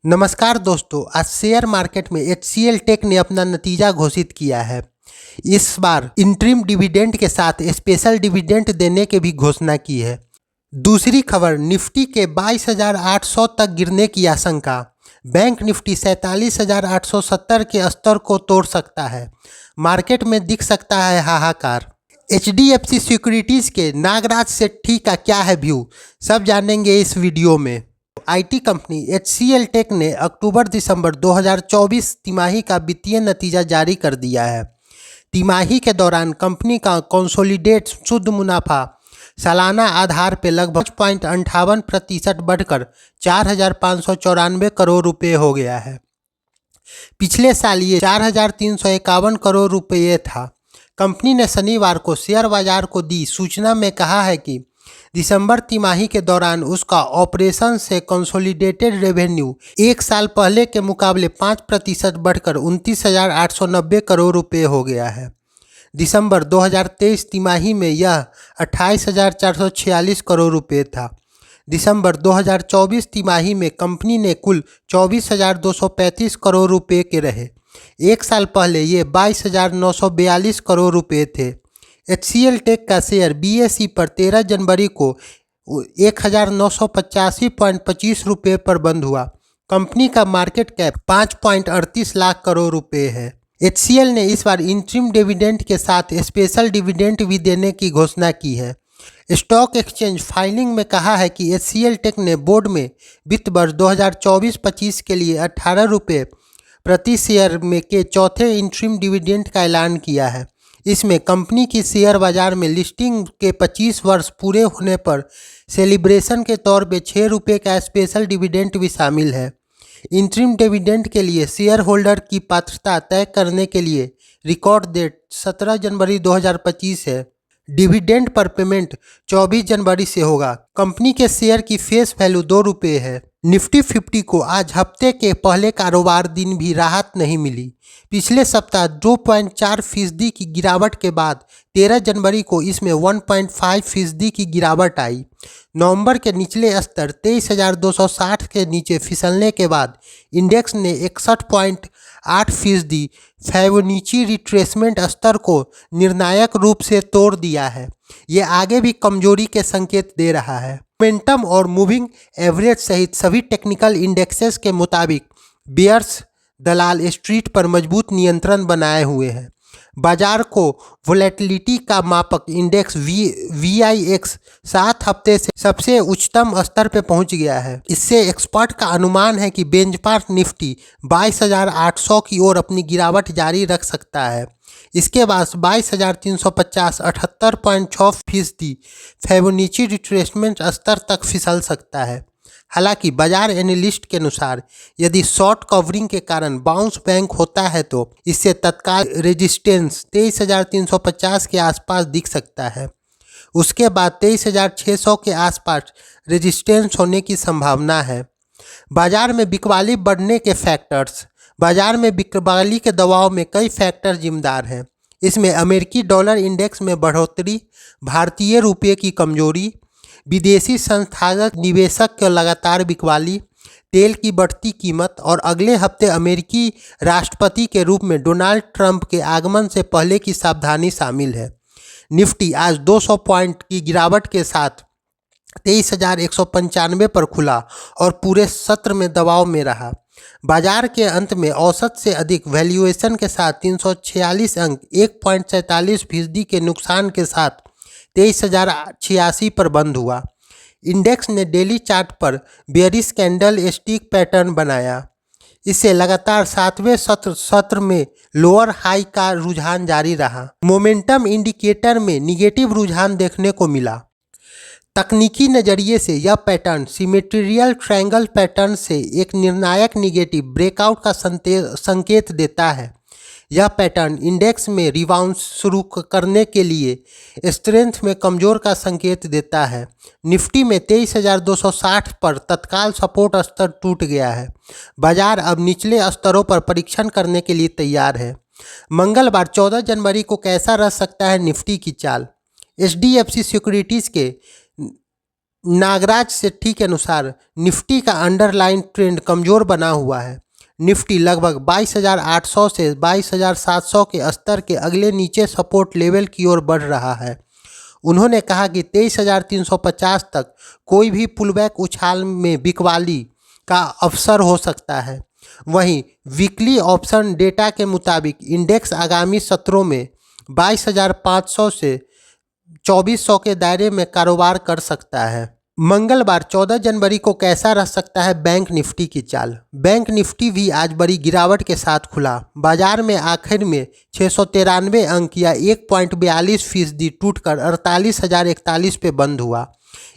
नमस्कार दोस्तों, आज शेयर मार्केट में एचसीएल टेक ने अपना नतीजा घोषित किया है। इस बार इंटरिम डिविडेंड के साथ स्पेशल डिविडेंड देने की भी घोषणा की है। दूसरी खबर, निफ्टी के 22,800 तक गिरने की आशंका। बैंक निफ्टी 47,870 के स्तर को तोड़ सकता है। मार्केट में दिख सकता है हाहाकार। एचडीएफसी सिक्योरिटीज के नागराज सेठी का क्या है व्यू, सब जानेंगे इस वीडियो में। आईटी कंपनी एचसीएल टेक ने अक्टूबर-दिसंबर 2024 तिमाही का वित्तीय नतीजा जारी कर दिया है। तिमाही के दौरान कंपनी का कंसोलिडेट शुद्ध मुनाफा सालाना आधार पर लगभग 5.58% बढ़कर 4,594 करोड़ रुपये हो गया है। पिछले साल ये 4,351 करोड़ रुपये था। कंपनी ने शनिवार को शेयर बाजार को दी सूचना में कहा है कि दिसंबर तिमाही के दौरान उसका ऑपरेशन से कंसोलिडेटेड रेवेन्यू एक साल पहले के मुकाबले 5% बढ़कर 29,890 करोड़ रुपये हो गया है। दिसंबर 2023 तिमाही में यह 28,446 करोड़ रुपये था। दिसंबर 2024 तिमाही में कंपनी ने कुल 24,235 करोड़ रुपये के रहे। एक साल पहले ये 22,942 करोड़ रुपये थे। एचसीएल टेक का शेयर बीएसई पर 13 जनवरी को 1,985.25 रुपये पर बंद हुआ। कंपनी का मार्केट कैप 5.38 लाख करोड़ रुपये है। एचसीएल ने इस बार इंटरिम डिविडेंड के साथ स्पेशल डिविडेंड भी देने की घोषणा की है। स्टॉक एक्सचेंज फाइलिंग में कहा है कि एचसीएल टेक ने बोर्ड में वित्त वर्ष 2024-25 के लिए 18 रुपये प्रति शेयर में के चौथे इंटरिम डिविडेंड का ऐलान किया है। इसमें कंपनी की शेयर बाजार में लिस्टिंग के 25 वर्ष पूरे होने पर सेलिब्रेशन के तौर पे 6 रुपये का स्पेशल डिविडेंड भी शामिल है। इंटरिम डिविडेंड के लिए शेयर होल्डर की पात्रता तय करने के लिए रिकॉर्ड डेट 17 जनवरी 2025 है। डिविडेंड पर पेमेंट 24 जनवरी से होगा। कंपनी के शेयर की फेस वैल्यू 2 रुपये है। निफ्टी 50 को आज हफ्ते के पहले कारोबार दिन भी राहत नहीं मिली। पिछले सप्ताह 2.4% की गिरावट के बाद 13 जनवरी को इसमें 1.5% की गिरावट आई। नवंबर के निचले स्तर 23,260 के नीचे फिसलने के बाद इंडेक्स ने 61.8% फिबोनाची रिट्रेसमेंट स्तर को निर्णायक रूप से तोड़ दिया है। ये आगे भी कमजोरी के संकेत दे रहा है। मोमेंटम और मूविंग एवरेज सहित सभी टेक्निकल इंडेक्सेस के मुताबिक बेयर्स दलाल स्ट्रीट पर मजबूत नियंत्रण बनाए हुए हैं। बाजार को वोलेटिलिटी का मापक इंडेक्स VIX 7 हफ्ते से सबसे उच्चतम स्तर पर पहुंच गया है। इससे एक्सपर्ट का अनुमान है कि बेंचमार्क निफ्टी 22,800 की ओर अपनी गिरावट जारी रख सकता है। इसके बाद 22,350 78.6% फिबोनाची रिट्रेसमेंट स्तर तक फिसल सकता है। हालांकि बाजार एनालिस्ट के अनुसार यदि शॉर्ट कवरिंग के कारण बाउंस बैक होता है तो इससे तत्काल रेजिस्टेंस 23,350 के आसपास दिख सकता है। उसके बाद 23,600 के आसपास रेजिस्टेंस होने की संभावना है। बाजार में बिकवाली बढ़ने के फैक्टर्स। बाजार में बिकवाली के दबाव में कई फैक्टर जिम्मेदार हैं। इसमें अमेरिकी डॉलर इंडेक्स में बढ़ोतरी, भारतीय रुपये की कमजोरी, विदेशी संस्थागत निवेशक के लगातार बिकवाली, तेल की बढ़ती कीमत और अगले हफ्ते अमेरिकी राष्ट्रपति के रूप में डोनाल्ड ट्रंप के आगमन से पहले की सावधानी शामिल है। निफ्टी आज 200 पॉइंट की गिरावट के साथ 23,195 पर खुला और पूरे सत्र में दबाव में रहा। बाजार के अंत में औसत से अधिक वैल्यूएशन के साथ 346 अंक 1.47% के नुकसान के साथ 23,086 पर बंद हुआ। इंडेक्स ने डेली चार्ट पर बेयरिश कैंडल स्टिक पैटर्न बनाया। इससे लगातार 7वें सत्र में लोअर हाई का रुझान जारी रहा। मोमेंटम इंडिकेटर में निगेटिव रुझान देखने को मिला। तकनीकी नज़रिए से यह पैटर्न सिमेट्रियल ट्रायंगल पैटर्न से एक निर्णायक निगेटिव ब्रेकआउट का संकेत देता है। यह पैटर्न इंडेक्स में रिबाउंड शुरू करने के लिए स्ट्रेंथ में कमजोर का संकेत देता है। निफ्टी में 23,260 पर तत्काल सपोर्ट स्तर टूट गया है। बाजार अब निचले स्तरों पर परीक्षण करने के लिए तैयार है। मंगलवार 14 जनवरी को कैसा रह सकता है निफ्टी की चाल। एचडीएफसी सिक्योरिटीज़ के नागराज सेठी के अनुसार निफ्टी का अंडरलाइन ट्रेंड कमजोर बना हुआ है। निफ्टी लगभग 22,800 से 22,700 के स्तर के अगले नीचे सपोर्ट लेवल की ओर बढ़ रहा है। उन्होंने कहा कि 23,350 तक कोई भी पुलबैक उछाल में बिकवाली का अवसर हो सकता है। वहीं वीकली ऑप्शन डेटा के मुताबिक इंडेक्स आगामी सत्रों में 22,500 से 2,400 के दायरे में कारोबार कर सकता है। मंगलवार 14 जनवरी को कैसा रह सकता है बैंक निफ्टी की चाल। बैंक निफ्टी भी आज बड़ी गिरावट के साथ खुला। बाजार में आखिर में 693 अंक या 1.42% टूटकर 48,041 पे बंद हुआ।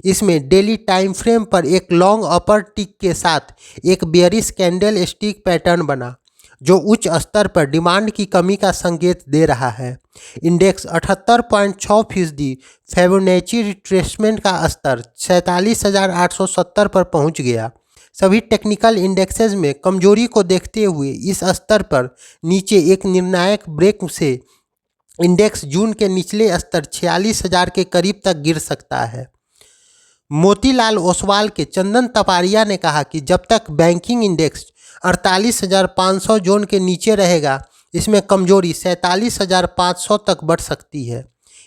इसमें डेली टाइम फ्रेम पर एक लॉन्ग अपर टिक के साथ एक बेयरिश कैंडल स्टिक पैटर्न बना, जो उच्च स्तर पर डिमांड की कमी का संकेत दे रहा है। इंडेक्स 78.6% फिबोनाची रिट्रेसमेंट का स्तर 47,870 पर पहुंच गया। सभी टेक्निकल इंडेक्सेस में कमजोरी को देखते हुए इस स्तर पर नीचे एक निर्णायक ब्रेक से इंडेक्स जून के निचले स्तर 46,000 के करीब तक गिर सकता है। मोतीलाल ओसवाल के चंदन तपारिया ने कहा कि जब तक बैंकिंग इंडेक्स 48,500 जोन के नीचे रहेगा, इसमें कमजोरी 47,500 तक बढ़ सकती है।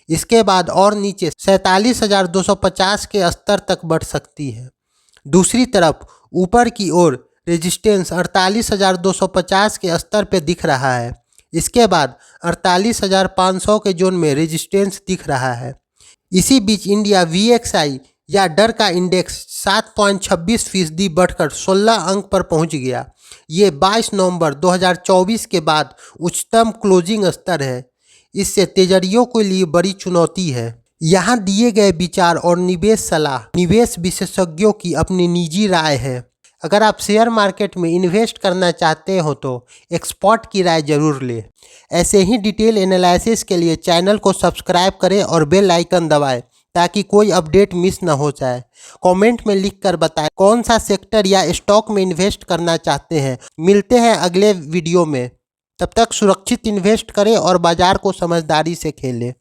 इसके बाद और नीचे 47,250 के स्तर तक बढ़ सकती है। दूसरी तरफ ऊपर की ओर रेजिस्टेंस 48,250 के स्तर पर दिख रहा है। इसके बाद 48,500 के जोन में रेजिस्टेंस दिख रहा है। इसी बीच इंडिया VXI या डर का इंडेक्स 7.26% बढ़कर 16 अंक पर पहुंच गया। ये 22 नवंबर 2024 के बाद उच्चतम क्लोजिंग स्तर है। इससे तेजरियों के लिए बड़ी चुनौती है। यहाँ दिए गए विचार और निवेश सलाह निवेश विशेषज्ञों की अपनी निजी राय है। अगर आप शेयर मार्केट में इन्वेस्ट करना चाहते हो तो एक्सपर्ट की राय जरूर लें। ऐसे ही डिटेल एनालिसिस के लिए चैनल को सब्सक्राइब करें और बेल आइकन दबाएं ताकि कोई अपडेट मिस न हो जाए। कमेंट में लिखकर बताएं कौन सा सेक्टर या स्टॉक में इन्वेस्ट करना चाहते हैं। मिलते हैं अगले वीडियो में। तब तक सुरक्षित इन्वेस्ट करें और बाजार को समझदारी से खेलें।